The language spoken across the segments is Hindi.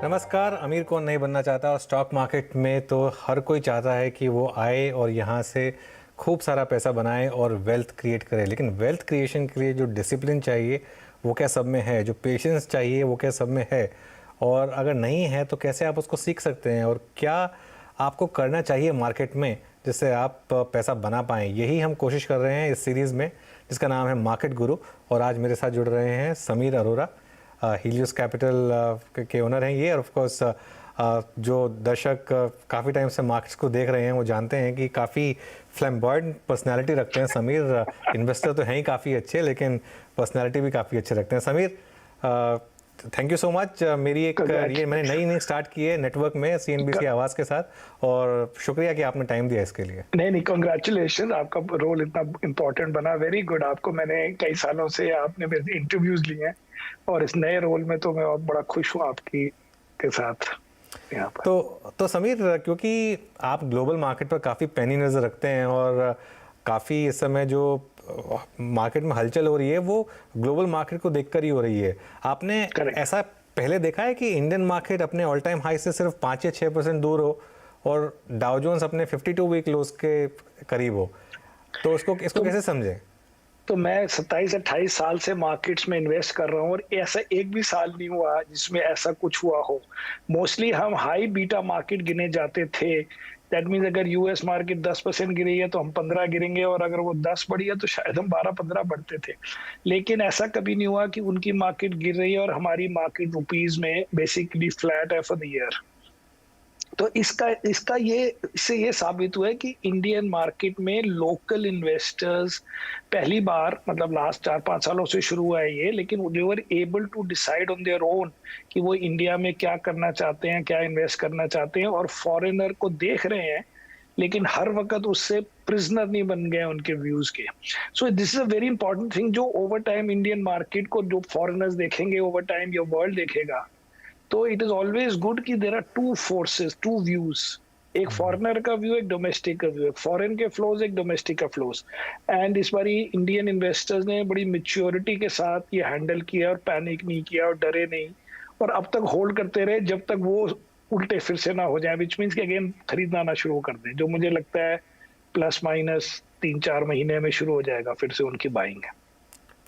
नमस्कार। अमीर कौन नहीं बनना चाहता, और स्टॉक मार्केट में तो हर कोई चाहता है कि वो आए और यहाँ से खूब सारा पैसा बनाए और वेल्थ क्रिएट करे। लेकिन वेल्थ क्रिएशन के लिए जो डिसिप्लिन चाहिए वो क्या सब में है, जो पेशेंस चाहिए वो क्या सब में है, और अगर नहीं है तो कैसे आप उसको सीख सकते हैं, और क्या आपको करना चाहिए मार्केट में जिससे आप पैसा बना पाएँ। यही हम कोशिश कर रहे हैं इस सीरीज़ में जिसका नाम है मार्केट गुरु। और आज मेरे साथ जुड़ रहे हैं समीर अरोरा, हीलियोस कैपिटल के ओनर हैं ये। और ऑफ कोर्स जो दर्शक काफ़ी टाइम से मार्केट्स को देख रहे हैं वो जानते हैं कि काफ़ी फ्लैम्बॉयंट पर्सनालिटी रखते हैं समीर। इन्वेस्टर तो हैं ही काफ़ी अच्छे, लेकिन पर्सनालिटी भी काफ़ी अच्छे रखते हैं। Sameer, thank you so much. मेरी एक ये मैंने नई इनिंग स्टार्ट की है नेटवर्क में सीएनबीसी आवाज़ के साथ, और शुक्रिया कि आपने टाइम दिया इसके लिए। नहीं, कांग्रेचुलेशन, आपका रोल इतना इम्पोर्टेंट बना, वेरी गुड। आपको मैंने कई सालों से आपने मेरे इंटरव्यूज लिए हैं और इस नए रोल में तो मैं बहुत खुश हूँ आपकी के साथ यहाँ पर। तो समीर, क्योंकि आप ग्लोबल मार्केट पर काफ़ी पैनी नज़र रखते हैं और काफ़ी इस समय जो मार्केट में हलचल हो रही है वो ग्लोबल मार्केट को देखकर ही हो रही है। आपने ऐसा पहले देखा है कि इंडियन मार्केट अपने ऑल टाइम हाई से सिर्फ 5 या 6% दूर हो और डाउ जोन्स अपने 52 वीक लोज के करीब हो, तो इसको कैसे समझें? तो मैं 27-28 साल से मार्केट्स में इन्वेस्ट कर रहा हूँ और ऐसा एक भी साल नहीं हुआ जिसमें ऐसा कुछ हुआ हो। मोस्टली हम हाई बीटा मार्केट गिने जाते थे। दैट मीन्स अगर यूएस मार्केट 10% गिरी है तो हम 15 गिरेंगे, और अगर वो 10 बढ़ी है तो शायद हम 12-15 बढ़ते थे। लेकिन ऐसा कभी नहीं हुआ कि उनकी मार्केट गिर रही है और हमारी मार्केट रुपीज में बेसिकली फ्लैट है फॉर द ईयर। तो इसका इससे ये साबित हुआ है कि इंडियन मार्केट में लोकल इन्वेस्टर्स पहली बार, मतलब लास्ट 4-5 सालों से शुरू हुआ है ये, लेकिन they were able to decide on their own कि वो इंडिया में क्या करना चाहते हैं, क्या इन्वेस्ट करना चाहते हैं, और फॉरेनर को देख रहे हैं लेकिन हर वक्त उससे प्रिजनर नहीं बन गए उनके व्यूज के। So this is a very important thing, जो ओवर टाइम इंडियन मार्केट को जो फॉरेनर्स देखेंगे, ओवर टाइम यो वर्ल्ड देखेगा, तो इट इज ऑलवेज गुड कि there are two forces, two views. एक फॉरेनर का व्यू, एक डोमेस्टिक का व्यू, एक फॉरेन के फ्लोज, एक डोमेस्टिक का फ्लोज। एंड इस बारी इंडियन इन्वेस्टर्स ने बड़ी मैच्योरिटी के साथ ये हैंडल किया और पैनिक नहीं किया और डरे नहीं, और अब तक होल्ड करते रहे जब तक वो उल्टे फिर से ना हो जाए, विच मीन्स कि अगेन खरीदना ना शुरू कर दें, जो मुझे लगता है प्लस माइनस 3-4 महीने में शुरू हो जाएगा फिर से उनकी बाइंग।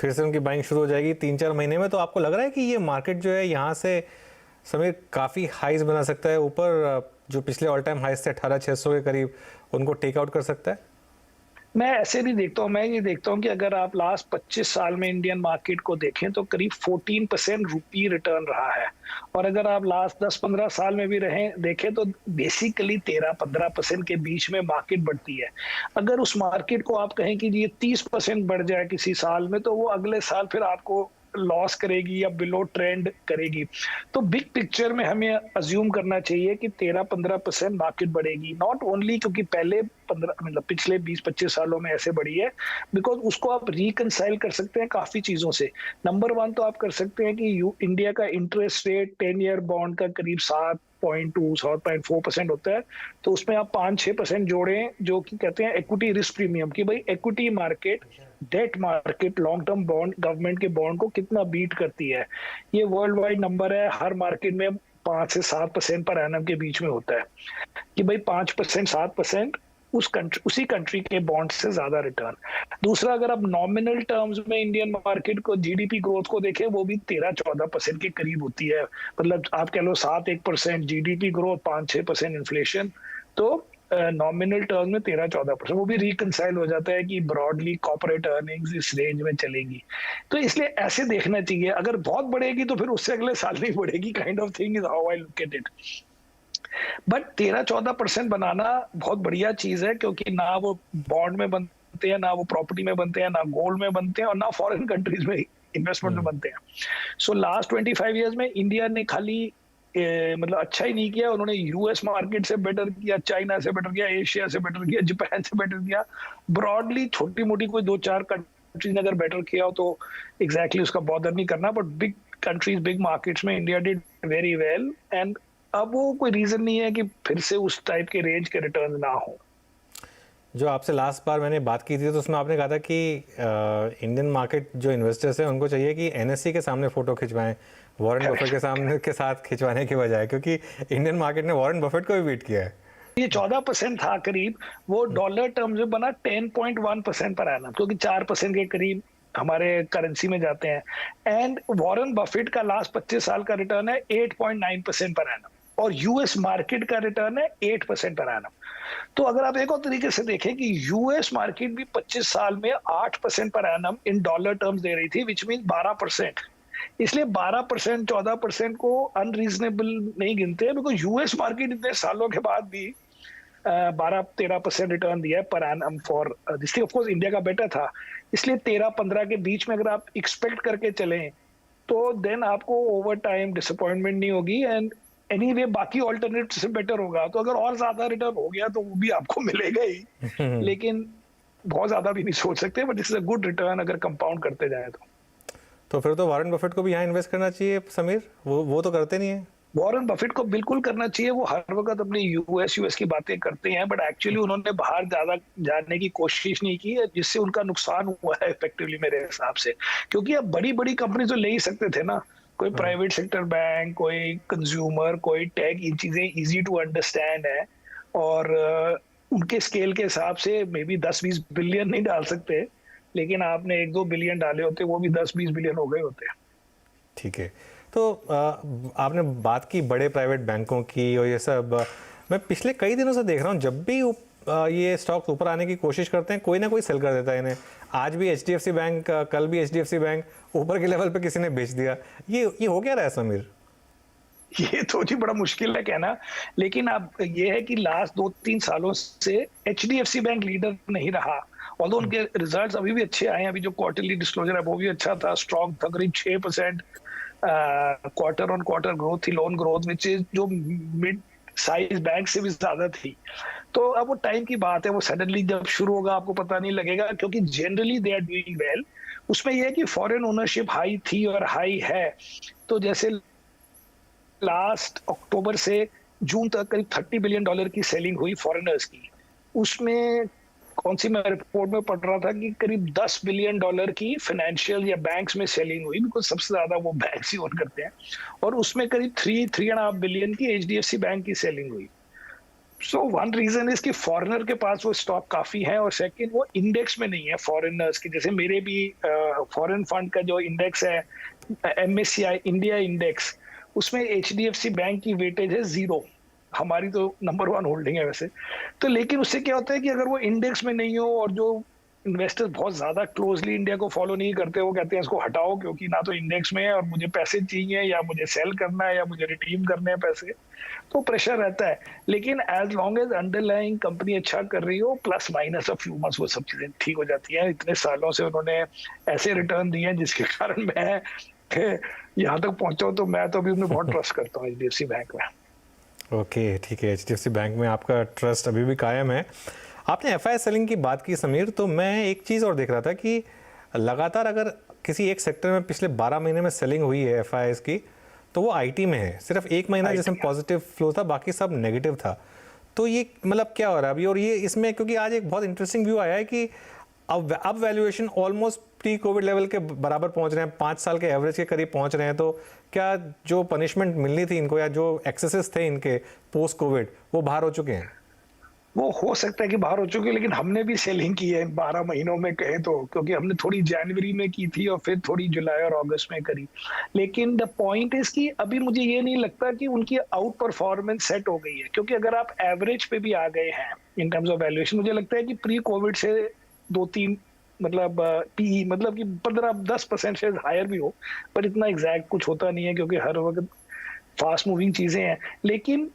फिर से उनकी बाइंग शुरू हो जाएगी 3-4 महीने में। तो आपको लग रहा है कि ये मार्केट जो है यहाँ से समीर काफ़ी हाइज बना सकता है ऊपर, जो पिछले ऑल टाइम हाइज थे 18,600 के करीब, उनको टेक आउट कर सकता है? मैं ऐसे नहीं देखता हूँ, मैं ये देखता हूँ कि अगर आप लास्ट 25 साल में इंडियन मार्केट को देखें तो करीब 14% रुपी रिटर्न रहा है, और अगर आप लास्ट 10-15 साल में भी देखें तो बेसिकली 13-15% के बीच में मार्केट बढ़ती है। अगर उस मार्केट को आप कहें कि ये 30% बढ़ जाए किसी साल में, तो वो अगले साल फिर आपको लॉस करेगी या बिलो ट्रेंड करेगी। तो बिग पिक्चर में हमें अज्यूम करना चाहिए कि 13-15% मार्केट बढ़ेगी, नॉट ओनली क्योंकि पहले 15 मतलब पिछले 20-25 सालों में ऐसे बढ़ी है, बिकॉज उसको आप रिकंसाइल कर सकते हैं काफी चीजों से। नंबर 1 तो आप कर सकते हैं कि इंडिया का इंटरेस्ट रेट 10 ईयर बॉन्ड का करीब 7.4% होता है, तो उसमें आप 5-6% जोड़ें, जो कि कहते हैं इक्विटी रिस्क प्रीमियम, कि भाई equity market, debt market, long term bond, government के बॉन्ड को कितना बीट करती है। ये वर्ल्ड वाइड नंबर है, हर मार्केट में 5 से 7% पर एनम के बीच में होता है, कि भाई 5% 7% उसी कंट्री के बॉन्ड से ज्यादा रिटर्न। दूसरा, अगर आप नॉमिनल टर्म्स में इंडियन मार्केट को, जीडीपी ग्रोथ को देखें, वो भी 13-14% के करीब होती है। मतलब आप कह लो 7-1% जीडीपी ग्रोथ, 5-6% इन्फ्लेशन, तो नॉमिनल टर्म में 13-14%, वो भी रिकंसाइल हो जाता है कि ब्रॉडली कॉर्पोरेट अर्निंग्स इस रेंज में चलेगी। तो इसलिए ऐसे देखना चाहिए, अगर बहुत बढ़ेगी तो फिर उससे अगले साल नहीं बढ़ेगी, kind of thing is how I look at it. But 13-14% बनाना बहुत बढ़िया चीज है, क्योंकि ना वो बॉन्ड में बनते हैं, ना वो प्रॉपर्टी में बनते हैं, ना गोल्ड में बनते हैं, और ना फॉरेन कंट्रीज में इन्वेस्टमेंट में बनते हैं। सो लास्ट 25 ईयर्स में इंडिया ने खाली मतलब अच्छा ही नहीं किया, उन्होंने यूएस मार्केट से बेटर किया, चाइना से बेटर किया, एशिया से बेटर किया, जापान से बेटर किया। ब्रॉडली छोटी मोटी कोई 2-4 कंट्रीज ने अगर बेटर किया हो तो एग्जैक्टली उसका बॉदर नहीं करना, but big countries, big markets में India did very well, and अब वो कोई रीजन नहीं है कि फिर से उस टाइप के रेंज के रिटर्न ना हो। जो आपसे लास्ट बार मैंने बात की थी तो उसमें आपने कहा था कि इंडियन मार्केट जो इन्वेस्टर्स हैं उनको चाहिए कि एनएससी के सामने फ़ोटो खिंचवाएं, वॉरेन बफेट के सामने के साथ खिंचवाने के बजाय, क्योंकि इंडियन मार्केट ने वॉरेन बफेट को भी बीट किया है। ये 14% था करीब, वो डॉलर टर्म में बना 10.1% पर एनम, क्योंकि 4% के करीब हमारे करेंसी में जाते हैं। एंड वॉरेन बफेट का लास्ट 25 साल का रिटर्न है 8.9% पर एनम, और यूएस मार्केट का रिटर्न है 8% पर एनम। तो अगर आप एक और तरीके से देखें कि यूएस मार्केट भी 25 साल में 8% per annum in dollar terms दे रही थी, विच मीन 12%। इसलिए 12% 14% को अनरीजनेबल नहीं गिनते, बिकॉज यूएस मार्केट इतने सालों के बाद भी 12-13% रिटर्न दिया है per annum for this. Of course India का बेटर था, इसलिए 13-15 के बीच में अगर आप एक्सपेक्ट करके चलें तो देन आपको ओवर टाइम डिसअपॉइंटमेंट नहीं होगी। एंड एनीवे बाकी ऑल्टरनेटिव से बेटर होगा, तो अगर और ज्यादा रिटर्न हो गया तो वो भी आपको मिलेगा ही, लेकिन बहुत ज्यादा भी नहीं सोच सकते, but this is a good return अगर कंपाउंड करते जाए तो फिर तो वॉरेन बफेट को भी यहाँ इन्वेस्ट करना चाहिए समीर, वो तो करते नहीं है। वॉरेन बफेट को बिल्कुल करना चाहिए। वो हर वक्त अपनी यूएस की बातें करते हैं, बट एक्चुअली उन्होंने बाहर ज्यादा जाने की कोशिश नहीं की है, जिससे उनका नुकसान हुआ है इफेक्टिवली मेरे हिसाब से। क्योंकि अब बड़ी बड़ी कंपनी तो ले ही सकते थे ना, कोई प्राइवेट सेक्टर बैंक, कोई कंज्यूमर, कोई टेक, ये चीजें इजी टू अंडरस्टैंड है, और उनके स्केल के हिसाब से मे बी 10-20 बिलियन नहीं डाल सकते, लेकिन आपने 1-2 बिलियन डाले होते, वो भी 10-20 बिलियन हो गए होते। ठीक है, तो आपने बात की बड़े प्राइवेट बैंकों की और ये सब। मैं पिछले कई दिनों से देख रहा हूँ, जब भी ये स्टॉक ऊपर आने की कोशिश करते हैं कोई ना कोई सेल कर देता है इन्हें। आज भी एचडीएफसी बैंक, कल भी एचडीएफसी बैंक ऊपर के लेवल पे किसी ने बेच दिया। ये हो क्या रहा है समीर? ये तो जी बड़ा मुश्किल है कहना, लेकिन अब ये है कि लास्ट 2-3 सालों से एचडीएफसी बैंक लीडर नहीं रहा, ऑल्दो उनके रिजल्ट्स अभी भी अच्छे आए हैं। अभी जो क्वार्टरली डिस्क्लोजर है वो भी अच्छा था, स्ट्रॉन्ग था, करीब 6% क्वार्टर ऑन क्वार्टर ग्रोथ थी, लोन ग्रोथ, विच इज जो मिड साइज बैंक से भी ज्यादा थी। तो अब वो टाइम की बात है, वो सडनली जब शुरू होगा आपको पता नहीं लगेगा, क्योंकि generally they are doing well. उसमें यह है कि फॉरेन ओनरशिप हाई थी और हाई है। तो जैसे लास्ट अक्टूबर से जून तक करीब $30 बिलियन की सेलिंग हुई फॉरेनर्स की। उसमें कौन सी मैं रिपोर्ट में पढ़ रहा था कि करीब $10 बिलियन की फाइनेंशियल या बैंक्स में सेलिंग हुई, बिकॉज सबसे ज्यादा वो बैंक्स ही ओन करते हैं, और उसमें करीब 3-3.5 बिलियन की एचडीएफसी बैंक की सेलिंग हुई। सो वन रीजन इज कि फॉरेनर के पास वो स्टॉक काफी है, और सेकंड वो इंडेक्स में नहीं है फॉरेनर्स के। जैसे मेरे भी फॉरेन फंड का जो इंडेक्स है एमएससीआई इंडिया इंडेक्स, उसमें एचडीएफसी बैंक की वेटेज है 0। हमारी तो नंबर 1 होल्डिंग है वैसे तो। लेकिन उससे क्या होता है कि अगर वो इंडेक्स में नहीं हो, और जो इन्वेस्टर्स बहुत ज्यादा क्लोजली इंडिया को फॉलो नहीं करते, वो कहते हैं इसको हटाओ क्योंकि ना तो इंडेक्स में है और मुझे पैसे चाहिए, या मुझे सेल करना है, या मुझे रिडीम करने हैं पैसे, तो प्रेशर रहता है। लेकिन as long as underlying company अच्छा कर रही हो, plus minus a few months, वो सब चीजें ठीक हो जाती हैं। इतने सालों से उन्होंने ऐसे रिटर्न दिए हैं जिसके कारण मैं यहाँ तक पहुंचा हूं, तो मैं तो अभी उन्हें बहुत ट्रस्ट करता हूँ एचडीएफसी बैंक में। ओके, ठीक है, एचडीएफसी बैंक में आपका ट्रस्ट अभी भी कायम है। आपने एफआई सेलिंग की बात की समीर, तो मैं एक चीज़ और देख रहा था कि लगातार अगर किसी एक सेक्टर में पिछले 12 महीने में सेलिंग हुई है एफआईएस की, तो वो आईटी में है। सिर्फ एक महीना जिसमें पॉजिटिव फ्लो था, बाकी सब नेगेटिव था। तो ये मतलब क्या हो रहा है अभी? और ये इसमें क्योंकि आज एक बहुत इंटरेस्टिंग व्यू आया है कि अब valuation almost pre Covid level के बराबर पहुंच रहे हैं, 5 साल के एवरेज के करीब पहुंच रहे हैं। तो क्या जो पनिशमेंट मिलनी थी इनको, या जो एक्सेसेस थे इनके पोस्ट कोविड, वो बाहर हो चुके हैं? वो हो सकता है कि बाहर हो चुके, लेकिन हमने भी सेलिंग की है 12 महीनों में कहे तो, क्योंकि हमने थोड़ी जनवरी में की थी और फिर थोड़ी जुलाई और अगस्त में करी। लेकिन द पॉइंट इज कि अभी मुझे ये नहीं लगता कि उनकी आउट परफॉर्मेंस सेट हो गई है, क्योंकि अगर आप एवरेज पे भी आ गए हैं इन टर्म्स ऑफ वैल्यूएशन, मुझे लगता है कि प्री कोविड से 2-3 मतलब पी मतलब कि 15-10% से हायर भी हो, पर इतना एग्जैक्ट कुछ होता नहीं है क्योंकि हर वक्त फास्ट मूविंग चीजें हैं। लेकिन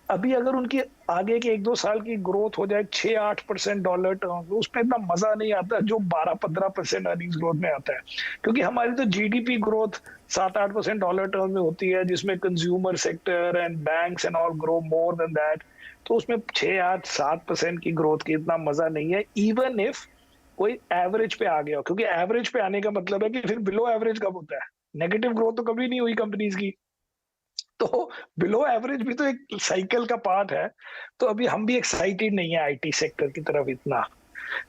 अभी अगर उनकी आगे के 1-2 साल की ग्रोथ हो जाए 6-8% डॉलर टर्म, तो उसमें इतना मजा नहीं आता जो 12-15% अर्निंग्स ग्रोथ में आता है। क्योंकि हमारी तो जीडीपी ग्रोथ 7-8% डॉलर टर्म में होती है, जिसमें consumer sector and banks and all grow more than that. तो उसमें 6-8-7% की ग्रोथ की इतना मजा नहीं है, इवन इफ कोई एवरेज पे आ गया, क्योंकि एवरेज पे आने का मतलब है कि फिर बिलो एवरेज कब होता है? नेगेटिव ग्रोथ तो कभी नहीं हुई कंपनीज की, तो बिलो एवरेज भी तो एक साइकिल का पार्ट है। तो अभी हम भी एक्साइटेड नहीं है आईटी सेक्टर की तरफ इतना।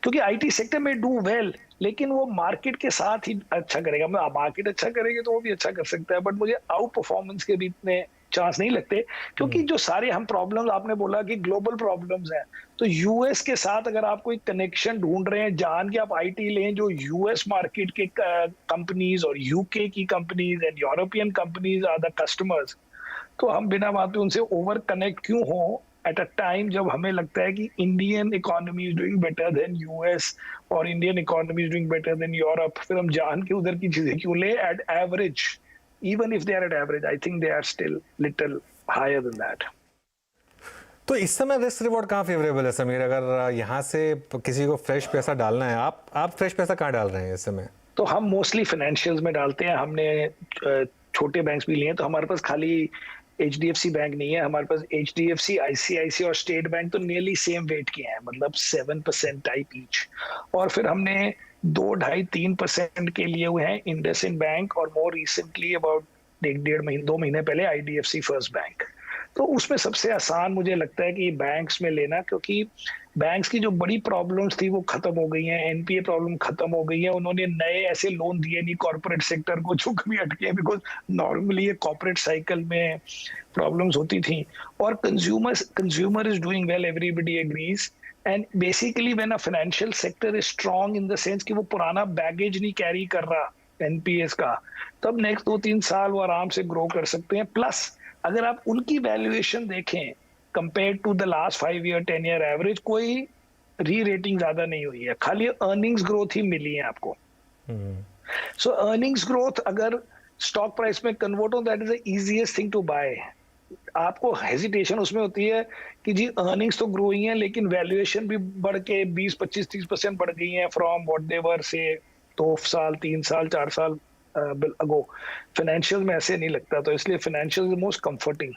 क्योंकि आईटी सेक्टर में डू वेल, लेकिन वो मार्केट के साथ ही अच्छा करेगा। मैं मार्केट अच्छा करेगी तो वो भी अच्छा कर सकता है, बट मुझे आउट परफॉर्मेंस के भी इतने चांस नहीं लगते, क्योंकि जो सारे हम प्रॉब्लम्स आपने बोला कि ग्लोबल प्रॉब्लम्स हैं, तो यूएस के साथ अगर आप कोई कनेक्शन ढूंढ रहे हैं, जान के आप आईटी लें जो यूएस मार्केट के कंपनीज और यूके की companies and European companies are the customers, तो हम बिना बात पे उनसे ओवर कनेक्ट क्यों हो एट अ टाइम जब हमें लगता है कि Indian economy is doing better than US और Indian economy is doing better than Europe, फिर हम जान के उधर की चीजें क्यों ले at average, even if they are at average, I think they are still little higher than that. तो इस समय रिस्क रिवॉर्ड कहाँ फेवरेबल है समीर? अगर यहाँ से किसी को फ्रेश पैसा डालना है, आप फ्रेश पैसा कहाँ डाल रहे हैं इस समय? तो हम मोस्टली फाइनेंशियल्स में डालते हैं। हमने छोटे बैंक्स भी लिए हैं, तो हमारे पास खाली एचडीएफसी बैंक नहीं है, हमारे पास एचडीएफसी, आईसीआईसी और स्टेट बैंक तो नियरली सेम वेट के हैं, मतलब 7% टाइप ईच। और फिर हमने 2-2.5-3% के लिए हुए हैं इंडसइंड बैंक, और मोर रिसेंटली अबाउट 1-1.5 महीने पहले आईडीएफसी फर्स्ट बैंक। तो उसमें सबसे आसान मुझे लगता है कि बैंक्स में लेना, क्योंकि बैंक्स की जो बड़ी प्रॉब्लम्स थी वो खत्म हो गई हैं, एनपीए प्रॉब्लम खत्म हो गई है, उन्होंने नए ऐसे लोन दिए नहीं कॉर्पोरेट सेक्टर को जो कभी अटके हैं, बिकॉज नॉर्मली ये कॉर्पोरेट साइकिल में प्रॉब्लम्स होती थी। और consumer is doing well, everybody agrees, and basically when a financial sector is strong in the sense कि वो पुराना बैगेज नहीं कैरी कर रहा एनपीएस का, तब नेक्स्ट 2-3 साल वो आराम से ग्रो कर सकते हैं। प्लस अगर आप उनकी वैल्यूएशन देखें compare to the last 5 year 10 year average, कोई री रेटिंग ज्यादा नहीं हुई है, खाली अर्निंग्स ग्रोथ ही मिली है आपको। सो अर्निंग्स ग्रोथ अगर स्टॉक प्राइस में कन्वर्ट हो, that is the easiest thing to buy. आपको हेजिटेशन उसमें होती है कि जी अर्निंग्स तो ग्रो ही है, लेकिन वैल्यूएशन भी बढ़ के 20-25-30% बढ़ गई है फ्रॉम व्हाट दे वर से 2 साल 3 साल 4 साल अगो। फाइनेंशियल में ऐसे नहीं लगता, तो इसलिए फाइनेंशियल इज मोस्ट कंफर्टिंग।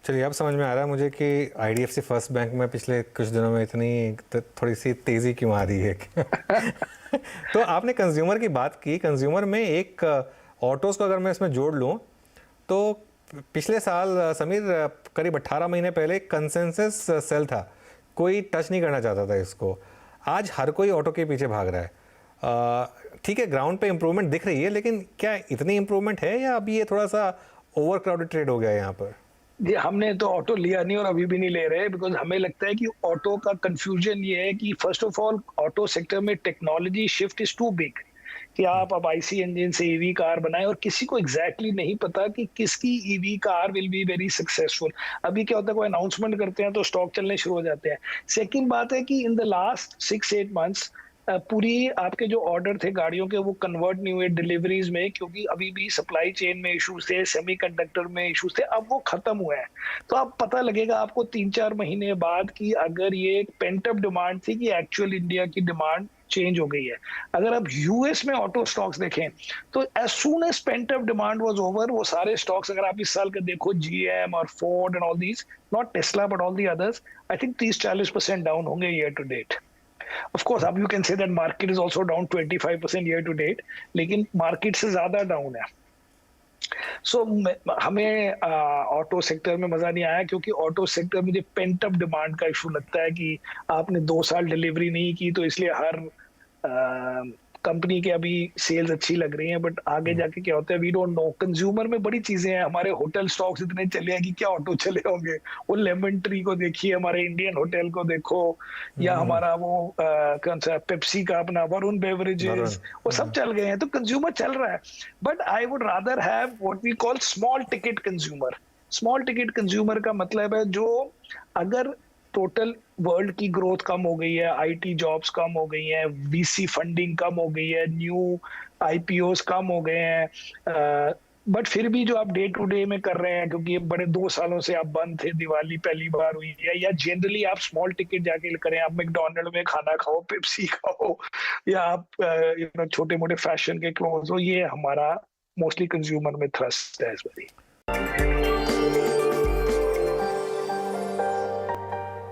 चलिए अब समझ में आ रहा है मुझे कि आईडीएफसी फर्स्ट बैंक में पिछले कुछ दिनों में इतनी थोड़ी सी तेज़ी क्यों आ रही है। तो आपने कंज्यूमर की बात की, कंज्यूमर में एक ऑटोज़ को अगर मैं इसमें जोड़ लूँ तो पिछले साल समीर करीब 18 महीने पहले कंसेंसस सेल था, कोई टच नहीं करना चाहता था इसको। आज हर कोई ऑटो के पीछे भाग रहा है। ठीक है, ग्राउंड पे इम्प्रूवमेंट दिख रही है, लेकिन क्या इतनी इम्प्रूवमेंट है या अभी ये थोड़ा सा ओवर क्राउडेड ट्रेड हो गया है यहाँ पर? जी, हमने तो ऑटो लिया नहीं और अभी भी नहीं ले रहे, बिकॉज हमें लगता है कि ऑटो का कंफ्यूजन ये है कि first of all auto sector में technology shift is too big, कि आप अब आईसी इंजन से ईवी कार बनाएं, और किसी को एग्जैक्टली नहीं पता कि किसकी EV car will be very successful. अभी क्या होता है, कोई अनाउंसमेंट करते हैं तो स्टॉक चलने शुरू हो जाते हैं। सेकंड बात है कि इन द लास्ट 6-8 मंथ्स पूरी आपके जो ऑर्डर थे गाड़ियों के वो कन्वर्ट नहीं हुए डिलीवरीज में, क्योंकि अभी भी सप्लाई चेन में इश्यूज थे, सेमीकंडक्टर में इश्यूज थे, अब वो खत्म हुए हैं। तो अब पता लगेगा आपको 3-4 महीने बाद कि अगर ये एक पेंट अप डिमांड थी कि एक्चुअल इंडिया की डिमांड चेंज हो गई है। अगर आप यूएस में ऑटो स्टॉक्स देखें तो as soon as pent up demand was over, वो सारे स्टॉक्स अगर आप इस साल के देखो, जीएम और Ford and all these, not Tesla but all the others, I think 30-40% down होंगे year to date. Of course, अब you can say that market is also down 25% year to date, लेकिन मार्केट से ज्यादा डाउन है। सो हमें ऑटो सेक्टर में मजा नहीं आया, क्योंकि ऑटो सेक्टर मुझे पेंट अप डिमांड का इशू लगता है कि आपने 2 साल डिलीवरी नहीं की, तो इसलिए हर कंपनी के अभी सेल्स अच्छी लग रही हैं, बट आगे जाके क्या होता है वी डोंट नो। कंज्यूमर में बड़ी चीजें हैं, हमारे होटल स्टॉक्स इतने चले हैं कि क्या ऑटो चले होंगे। वो लेमन ट्री को देखिए, हमारे इंडियन होटल को देखो, या हमारा वो कौन सा पेप्सी का अपना वरुण बेवरेजेस, वो सब चल गए हैं, तो कंज्यूमर चल रहा है। But I would rather have what we call small ticket consumer. Small ticket consumer का मतलब है जो अगर टोटल वर्ल्ड की ग्रोथ कम हो गई है, आईटी जॉब्स कम हो गई हैं, वीसी फंडिंग कम हो गई है, न्यू आईपीओस कम हो गए हैं, बट फिर भी जो आप डे टू डे में कर रहे हैं, क्योंकि बड़े 2 सालों से आप बंद थे, दिवाली पहली बार हुई है, या जनरली आप स्मॉल टिकट जाके करें, आप मैकडोनल्ड में खाना खाओ, पेप्सी खाओ, या आप छोटे मोटे फैशन के क्लोथ्स हो, ये हमारा मोस्टली कंज्यूमर में थ्रस्ट है इस बारी।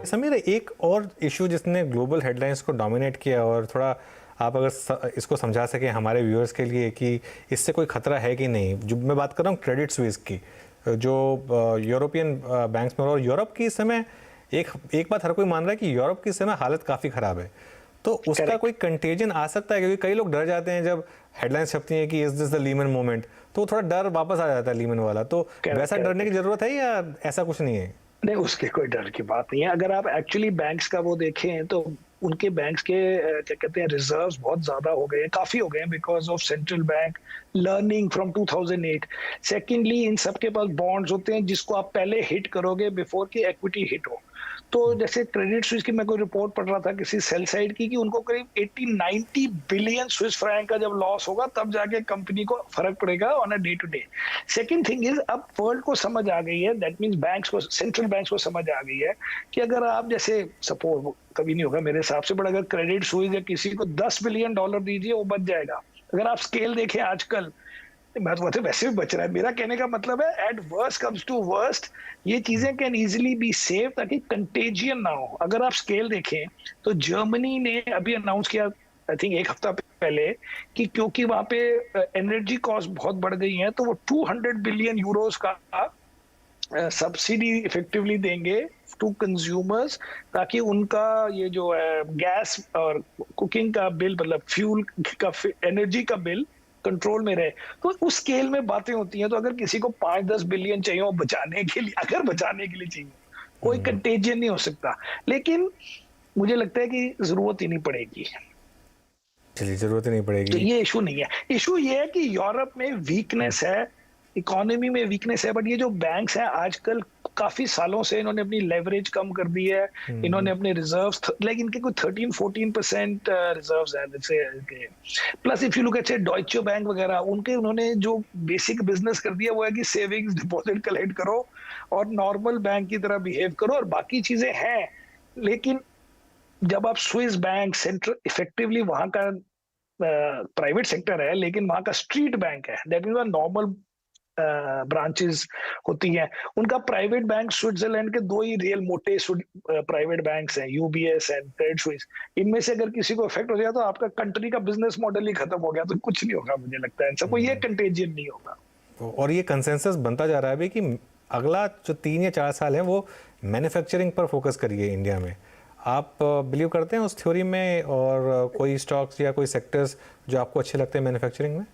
समीर, एक और इशू जिसने ग्लोबल हेडलाइंस को डोमिनेट किया, और थोड़ा आप अगर इसको समझा सकें हमारे व्यूअर्स के लिए कि इससे कोई खतरा है कि नहीं, जो मैं बात कर रहा हूँ क्रेडिट स्विस की, जो यूरोपियन बैंक्स में, और यूरोप की इस समय एक बात हर कोई मान रहा है कि यूरोप की इस समय हालत काफ़ी ख़राब है, तो उसका Correct. कोई कंटेजन आ सकता है? क्योंकि कई लोग डर जाते हैं जब हेडलाइंस छपती हैं कि is this the Lehman moment, तो थोड़ा डर वापस आ जाता है लीमन वाला। तो Correct, वैसा correct. डरने की ज़रूरत है या ऐसा कुछ नहीं है? नहीं, उसके कोई डर की बात नहीं है। अगर आप एक्चुअली बैंक्स का वो देखें तो उनके बैंक्स के क्या कहते हैं रिजर्व्स बहुत ज्यादा हो गए हैं, काफी हो गए हैं, because of central bank learning from 2008। Secondly, इन सबके पास बॉन्ड्स होते हैं जिसको आप पहले हिट करोगे बिफोर की इक्विटी हिट हो। तो जैसे क्रेडिट स्विस की मैं कोई रिपोर्ट पढ़ रहा था किसी सेल साइड की, कि उनको करीब 80-90 बिलियन स्विस फ्रैंक का जब लॉस होगा तब जाके कंपनी को फर्क पड़ेगा on a day to day. Second thing is, अब वर्ल्ड को समझ आ गई है, दैट मींस बैंक्स को, सेंट्रल बैंक्स को समझ आ गई है कि अगर आप जैसे सपोज, कभी नहीं होगा मेरे हिसाब से, बट अगर क्रेडिट स्विस या किसी को $10 बिलियन दीजिए वो बच जाएगा। अगर आप स्केल देखें आजकल, मैं तो वैसे भी बच रहा है। मेरा कहने का मतलब है, at worst comes to worst, ये चीजें कैन इजीली बी सेव ताकि कंटेजियन ना हो। अगर आप स्केल देखें तो जर्मनी ने अभी अनाउंस किया, आई थिंक एक हफ्ता पहले, कि क्योंकि वहां पे एनर्जी कॉस्ट बहुत बढ़ गई है तो वो 200 बिलियन यूरोस का सब्सिडी इफेक्टिवली देंगे टू कंज्यूमर्स, ताकि उनका ये जो है गैस और कुकिंग का बिल, मतलब फ्यूल का, एनर्जी का बिल कंट्रोल में रहे। तो उस स्केल में बातें होती हैं। तो अगर किसी को 5-10 बिलियन चाहिए वो बचाने के लिए, अगर बचाने के लिए चाहिए, कोई कंटेजियन नहीं हो सकता। लेकिन मुझे लगता है कि जरूरत ही नहीं पड़ेगी। चलिए, ज़रूरत ही नहीं तो पड़ेगी। ये इशू नहीं है। इशू ये है कि यूरोप में वीकनेस है, इकोनॉमी में वीकनेस है, बट ये जो बैंक्स हैं आजकल काफी सालों से इन्होंने अपनी लेवरेज कम कर दी है, इन्होंने अपने रिजर्व्स, लाइक इनके कुछ 13-14% रिजर्व्स हैं जैसे। Plus if you look at डॉइचे bank वगैरह, उनके उन्होंने जो बेसिक बिजनेस कर दिया वो है कि सेविंग्स डिपॉजिट कलेक्ट करो और नॉर्मल बैंक की तरह बिहेव करो, और बाकी चीजें हैं। लेकिन जब आप स्विस बैंक सेंट्रल इफेक्टिवली वहां का प्राइवेट सेक्टर है, लेकिन वहां का स्ट्रीट बैंक है, दैट मीन नॉर्मल ब्रांचेस होती हैं। उनका प्राइवेट बैंक, स्विट्जरलैंड के दो ही रियल मोटे प्राइवेट बैंक्स हैं, यूबीएस एंड क्रेडिट स्विस। इनमें से अगर किसी को इफेक्ट हो जाए तो आपका कंट्री का बिजनेस मॉडल ही खत्म हो गया, तो कुछ नहीं होगा। मुझे लगता है इनसे कोई ये कंटेजियन नहीं होगा। और ये कंसेंसस बनता जा रहा है अभी कि अगला जो 3 या 4 साल है वो मैन्युफैक्चरिंग पर फोकस करिए इंडिया में। आप बिलीव करते हैं उस थ्योरी में? और कोई स्टॉक्स या कोई सेक्टर्स जो आपको अच्छे लगते हैं मैन्युफैक्चरिंग में?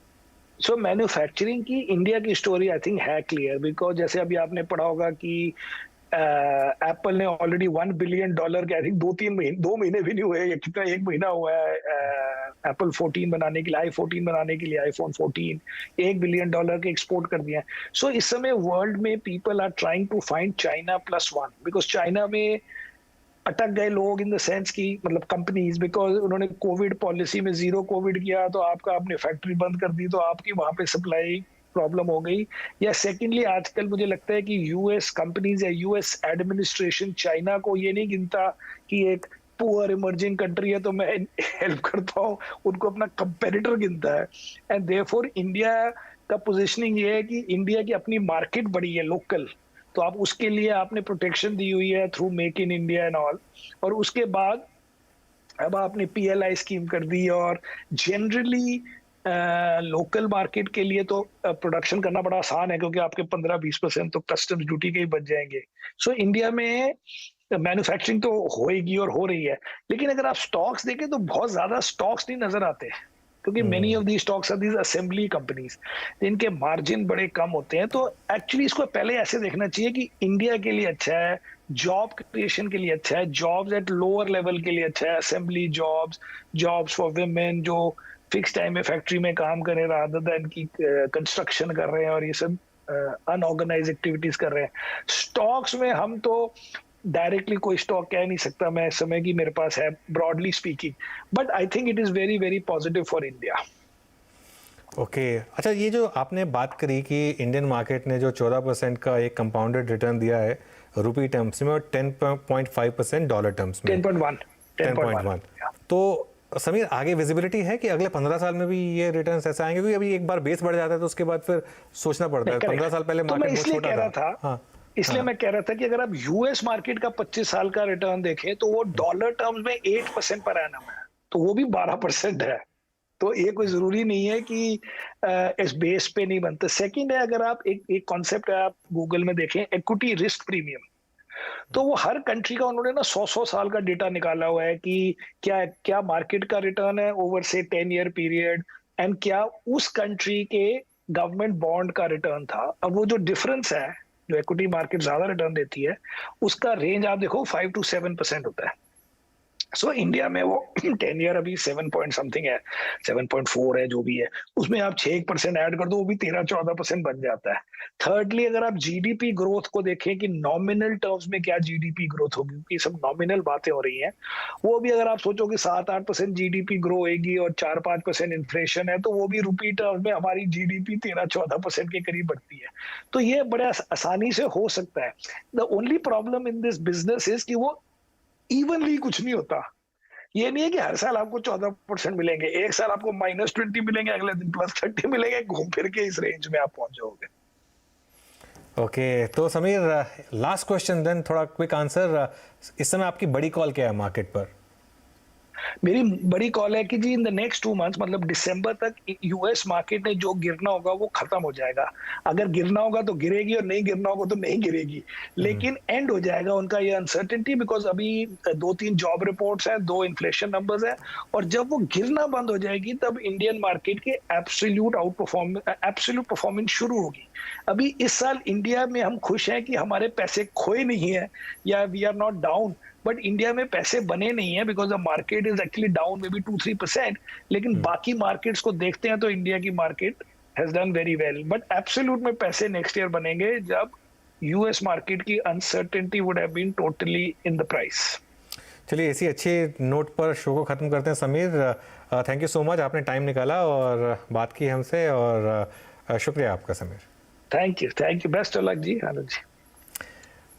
सो मैन्युफैक्चरिंग की इंडिया की स्टोरी आई थिंक है क्लियर, बिकॉज जैसे अभी आपने पढ़ा होगा कि एप्पल ने ऑलरेडी $1 बिलियन के, आई थिंक 2 महीने भी नहीं हुए, कितना 1 महीना हुआ है एप्पल 14 बनाने के लिए, i14 बनाने के लिए, आईफोन 14 $1 बिलियन के एक्सपोर्ट कर दिया है। सो इस समय वर्ल्ड में people are trying to find China +1, because China में अटक गए लोग इन द सेंस की, मतलब कंपनीज, बिकॉज उन्होंने कोविड पॉलिसी में 0 कोविड किया, तो आपका आपने फैक्ट्री बंद कर दी, तो आपकी वहां पे सप्लाई प्रॉब्लम हो गई। या सेकेंडली, आजकल मुझे लगता है कि यूएस कंपनीज या यूएस एडमिनिस्ट्रेशन चाइना को ये नहीं गिनता कि एक पुअर इमर्जिंग कंट्री है तो मैं हेल्प करता हूँ, उनको अपना कंपेटिटर गिनता है। एंड देयरफॉर इंडिया का पोजिशनिंग ये है कि इंडिया की अपनी मार्केट बड़ी है लोकल, तो आप उसके लिए आपने प्रोटेक्शन दी हुई है through make in India and all. और उसके बाद अब आपने पीएलआई स्कीम कर दी, और जनरली लोकल मार्केट के लिए तो प्रोडक्शन करना बड़ा आसान है, क्योंकि आपके 15-20% तो कस्टम्स ड्यूटी के ही बच जाएंगे। सो इंडिया में मैन्युफैक्चरिंग तो होएगी और हो रही है। लेकिन अगर आप स्टॉक्स देखें तो बहुत ज्यादा स्टॉक्स नहीं नजर आते, क्योंकि many of the stocks are these assembly companies, इनके मार्जिन बड़े कम होते हैं। तो एक्चुअली इसको पहले ऐसे देखना चाहिए कि इंडिया के लिए अच्छा है, जॉब क्रिएशन के लिए अच्छा है, जॉब्स एट लोअर लेवल के लिए अच्छा है, assembly jobs, jobs for women जो फिक्स टाइम में फैक्ट्री में काम कर रहे हैं रादर देन की कंस्ट्रक्शन कर रहे हैं और ये सब अनऑर्गेनाइज एक्टिविटीज कर रहे हैं। स्टॉक्स में हम तो डायरेक्टली कोई स्टॉक कह नहीं सकता मैं इस समय की मेरे पास है, broadly speaking, but I think it is very very positive for India. Okay, अच्छा, ये जो आपने बात करी कि इंडियन मार्केट ने जो 14% का एक कंपाउंडेड रिटर्न दिया है रुपी टर्म्स में और 10.5% डॉलर टर्म्स में, 10.1, तो समीर आगे विजिबिलिटी है कि अगले 15 साल में भी ये रिटर्न्स ऐसा आएंगे? क्योंकि अभी एक बार बेस बढ़ जाता है तो उसके बाद फिर सोचना पड़ता है। 15 साल पहले मार्केट बहुत छोटा था। हाँ, इसलिए मैं कह रहा था कि अगर आप यूएस मार्केट का 25 साल का रिटर्न देखें तो वो डॉलर टर्म्स में 8% पर एनम है, तो वो भी 12% है। तो ये कोई जरूरी नहीं है कि इस बेस पे नहीं बनता। सेकंड है, अगर आप एक कॉन्सेप्ट है, आप गूगल में देखें, इक्विटी रिस्क प्रीमियम। तो वो हर कंट्री का उन्होंने ना 100 साल का डेटा निकाला हुआ है कि क्या क्या मार्केट का रिटर्न है ओवर से 10 ईयर पीरियड, एंड क्या उस कंट्री के गवर्नमेंट बॉन्ड का रिटर्न था। अब वो जो डिफरेंस है, जो इक्विटी मार्केट ज्यादा रिटर्न देती है, उसका रेंज आप देखो 5 to 7% होता है। सो इंडिया में वो 10 ईयर अभी 7 पॉइंट समथिंग है, 7.4 है, जो भी है, उसमें आप 6% ऐड कर दो, वो भी 13-14% बन जाता है। थर्डली, अगर आप जीडीपी ग्रोथ को देखें कि नॉमिनल टर्म्स में क्या जीडीपी ग्रोथ होगी, क्योंकि सब नॉमिनल बातें हो रही हैं, वो भी अगर आप सोचो कि 7-8% जीडीपी ग्रो होगी और 4-5% इन्फ्लेशन है, तो वो भी रुपी टर्म्स में हमारी जीडीपी 13-14% के करीब बढ़ती है। तो ये बड़े आसानी से हो सकता है। The only problem in this business is कि वो इवनली कुछ नहीं होता। ये नहीं है कि हर साल आपको 14% मिलेंगे, एक साल आपको -20 मिलेंगे, अगले दिन +30 मिलेंगे, घूम फिर के इस रेंज में आप पहुंच जाओगे। ओके, तो समीर, लास्ट क्वेश्चन देन, थोड़ा क्विक आंसर। इस समय आपकी बड़ी कॉल क्या है मार्केट पर? मेरी बड़ी कॉल है कि जी इन द नेक्स्ट 2 मंथ्स, मतलब दिसंबर तक यूएस मार्केट में जो गिरना होगा वो खत्म हो जाएगा। अगर गिरना होगा तो गिरेगी और नहीं गिरना होगा तो नहीं गिरेगी, लेकिन एंड हो जाएगा उनका ये अनसर्टेनिटी, बिकॉज अभी 2-3 जॉब रिपोर्ट्स हैं, 2 इन्फ्लेशन नंबर्स हैं, और जब वो गिरना बंद हो जाएगी तब इंडियन मार्केट के एब्सोल्यूट परफॉर्मेंस शुरू होगी। अभी इस साल इंडिया में हम खुश हैं कि हमारे पैसे खोए नहीं है, या we are not down, but India में पैसे बने नहीं है because the market is actually down maybe 2-3%। लेकिन बाकी मार्केट्स को देखते हैं तो इंडिया की market has done very well, but absolute में पैसे नेक्स्ट ईयर बनेंगे जब यूएस मार्केट की uncertainty would have been totally in the price. चलिए, इसी अच्छे नोट पर शो को ख़त्म करते हैं। Sameer, thank you so much, आपने टाइम निकाला और बात की हमसे, और शुक्रिया आपका Sameer. Thank you, best of luck ji Anand ji.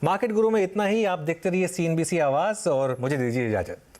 Market गुरु में इतना ही। आप देखते रहिए CNBC आवाज़, और मुझे दीजिए इजाज़त।